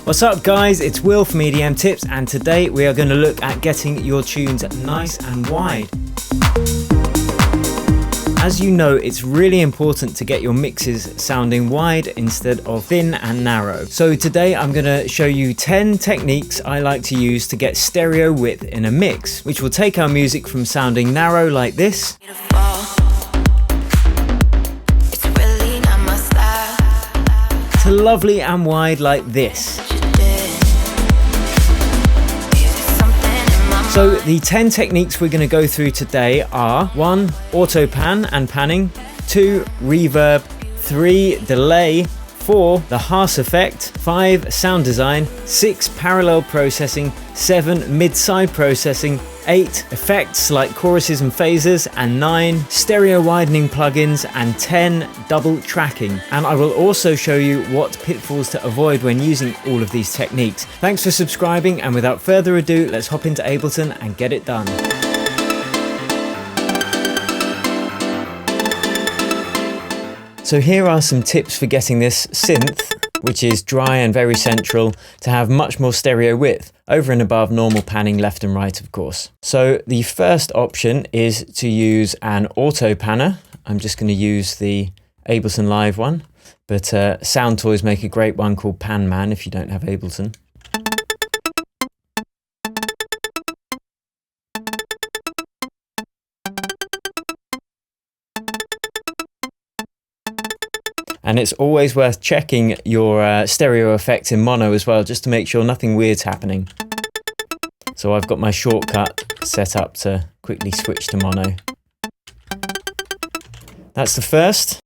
What's up guys, it's Will from EDM Tips, and today we are going to look at getting your tunes nice and wide. As you know, it's really important to get your mixes sounding wide instead of thin and narrow. So today I'm going to show you 10 techniques I like to use to get stereo width in a mix, which will take our music from sounding narrow like this to lovely and wide like this. So the 10 techniques we're going to go through today are 1. Auto pan and panning, 2. Reverb, 3. Delay, 4. The Haas Effect, 5. Sound design, 6. Parallel processing, 7. Mid-side processing, 8. Effects like choruses and phasers, and 9. Stereo widening plugins, and 10. Double tracking. And I will also show you what pitfalls to avoid when using all of these techniques. Thanks for subscribing, and without further ado, let's hop into Ableton and get it done. So here are some tips for getting this synth, which is dry and very central, to have much more stereo width, over and above normal panning left and right, of course. So the first option is to use an auto panner. I'm just going to use the Ableton Live one, but SoundToys make a great one called Pan Man if you don't have Ableton. And it's always worth checking your stereo effect in mono as well, just to make sure nothing weird's happening. So I've got my shortcut set up to quickly switch to mono. That's the first.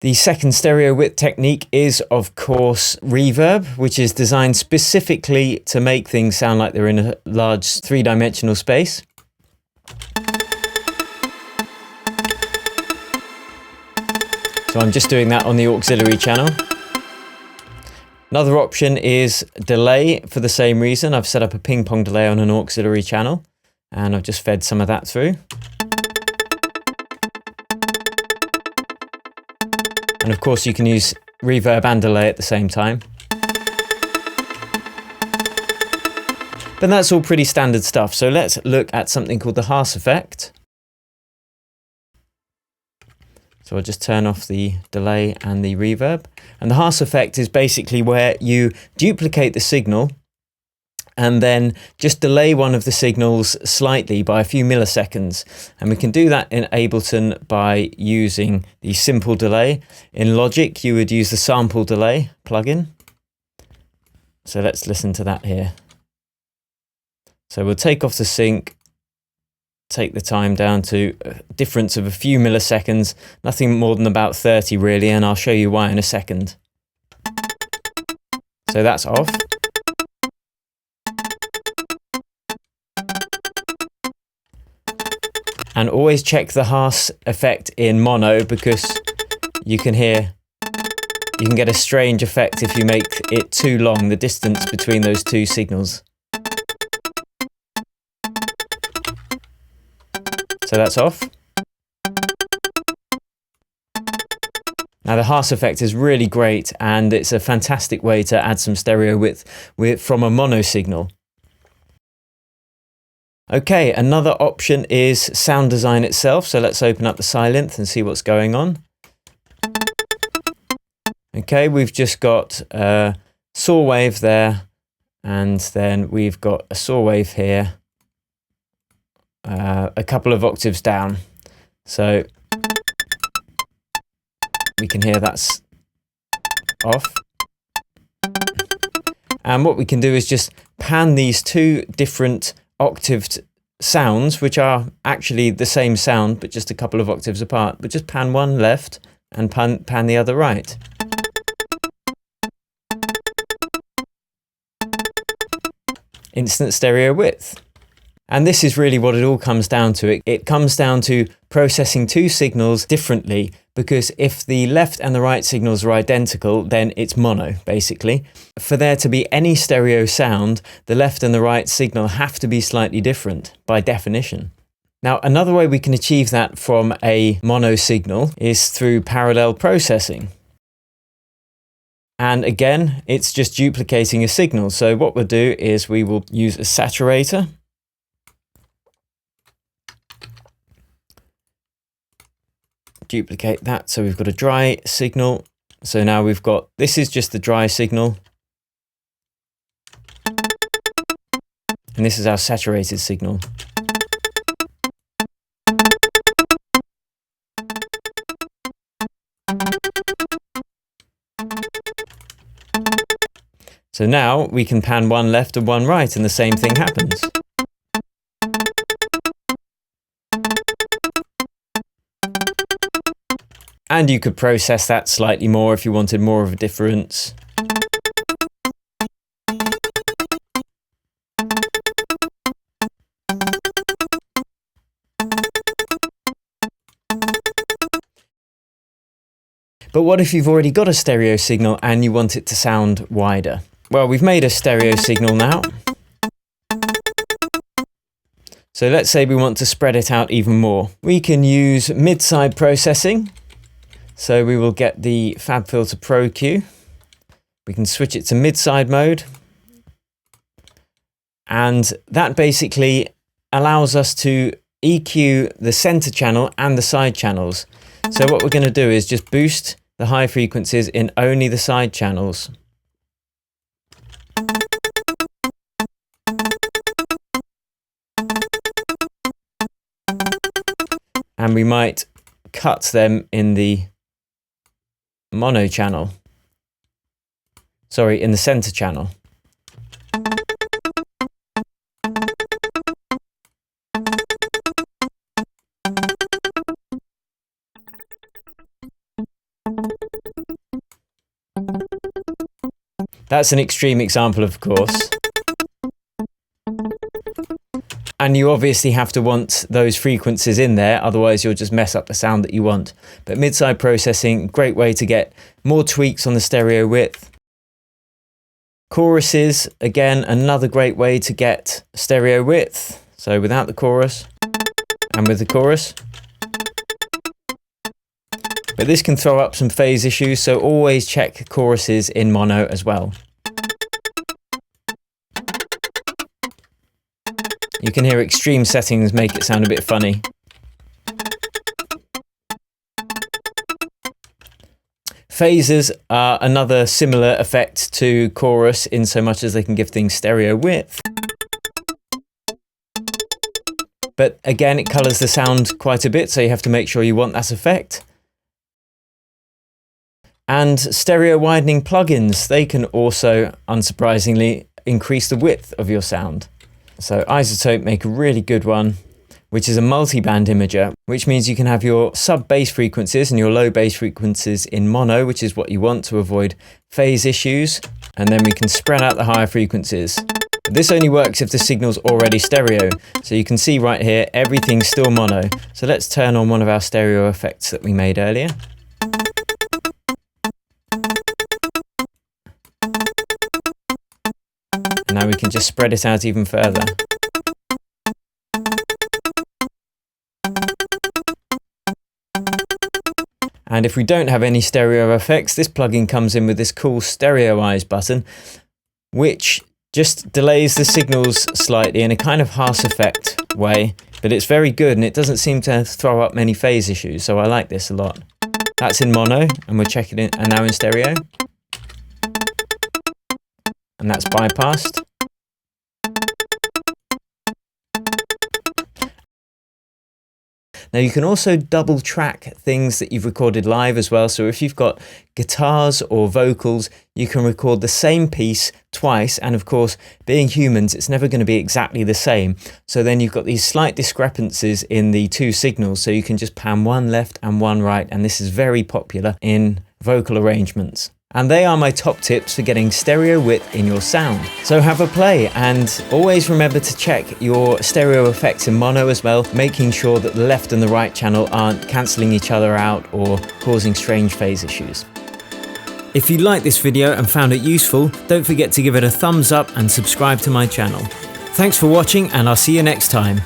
The second stereo width technique is, of course, reverb, which is designed specifically to make things sound like they're in a large three-dimensional space. So I'm just doing that on the auxiliary channel. Another option is delay for the same reason. I've set up a ping pong delay on an auxiliary channel, and I've just fed some of that through. And of course you can use reverb and delay at the same time. But that's all pretty standard stuff. So let's look at something called the Haas Effect. So I'll just turn off the delay and the reverb. And the Haas Effect is basically where you duplicate the signal and then just delay one of the signals slightly by a few milliseconds. And we can do that in Ableton by using the simple delay. In Logic, you would use the sample delay plugin. So let's listen to that here. So we'll take off the sync, take the time down to a difference of a few milliseconds, nothing more than about 30 really, and I'll show you why in a second. So that's off. And always check the Haas effect in mono, because you can get a strange effect if you make it too long, the distance between those two signals. So that's off. Now the Haas effect is really great, and it's a fantastic way to add some stereo width from a mono signal. Okay, another option is sound design itself. So let's open up the Silent and see what's going on. Okay, we've just got a saw wave there, and then we've got a saw wave here. A couple of octaves down, so we can hear that's off. And what we can do is just pan these two different octaved sounds, which are actually the same sound but just a couple of octaves apart, but just pan one left and pan the other right. Instant stereo width. And this is really what it all comes down to. It comes down to processing two signals differently, because if the left and the right signals are identical, then it's mono, basically. For there to be any stereo sound, the left and the right signal have to be slightly different, by definition. Now, another way we can achieve that from a mono signal is through parallel processing. And again, it's just duplicating a signal. So what we'll do is we will use a saturator. Duplicate that. So we've got a dry signal. So now we've got, this is just the dry signal. And this is our saturated signal. So now we can pan one left and one right and the same thing happens. And you could process that slightly more if you wanted more of a difference. But what if you've already got a stereo signal and you want it to sound wider? Well, we've made a stereo signal now. So let's say we want to spread it out even more. We can use mid-side processing. So we will get the FabFilter Pro Q. We can switch it to mid-side mode. And that basically allows us to EQ the center channel and the side channels. So what we're going to do is just boost the high frequencies in only the side channels. And we might cut them in the mono channel. Sorry, in the center channel. That's an extreme example, of course. And you obviously have to want those frequencies in there, otherwise you'll just mess up the sound that you want. But mid-side processing, great way to get more tweaks on the stereo width. Choruses, again, another great way to get stereo width. So without the chorus and with the chorus. But this can throw up some phase issues, so always check choruses in mono as well. You can hear extreme settings make it sound a bit funny. Phasers are another similar effect to chorus in so much as they can give things stereo width. But again, it colours the sound quite a bit, so you have to make sure you want that effect. And stereo widening plugins, they can also, unsurprisingly, increase the width of your sound. So iZotope make a really good one, which is a multi-band imager, which means you can have your sub-bass frequencies and your low bass frequencies in mono, which is what you want to avoid phase issues. And then we can spread out the higher frequencies. But this only works if the signal's already stereo. So you can see right here, everything's still mono. So let's turn on one of our stereo effects that we made earlier. Now we can just spread it out even further. And if we don't have any stereo effects, this plugin comes in with this cool stereoize button, which just delays the signals slightly in a kind of Haas Effect way, but it's very good and it doesn't seem to throw up many phase issues, so I like this a lot. That's in mono, and we're checking it, and now in stereo. And that's bypassed. Now you can also double track things that you've recorded live as well. So if you've got guitars or vocals, you can record the same piece twice. And of course, being humans, it's never going to be exactly the same. So then you've got these slight discrepancies in the two signals. So you can just pan one left and one right. And this is very popular in vocal arrangements. And they are my top tips for getting stereo width in your sound. So have a play, and always remember to check your stereo effects in mono as well, making sure that the left and the right channel aren't cancelling each other out or causing strange phase issues. If you liked this video and found it useful, don't forget to give it a thumbs up and subscribe to my channel. Thanks for watching, and I'll see you next time.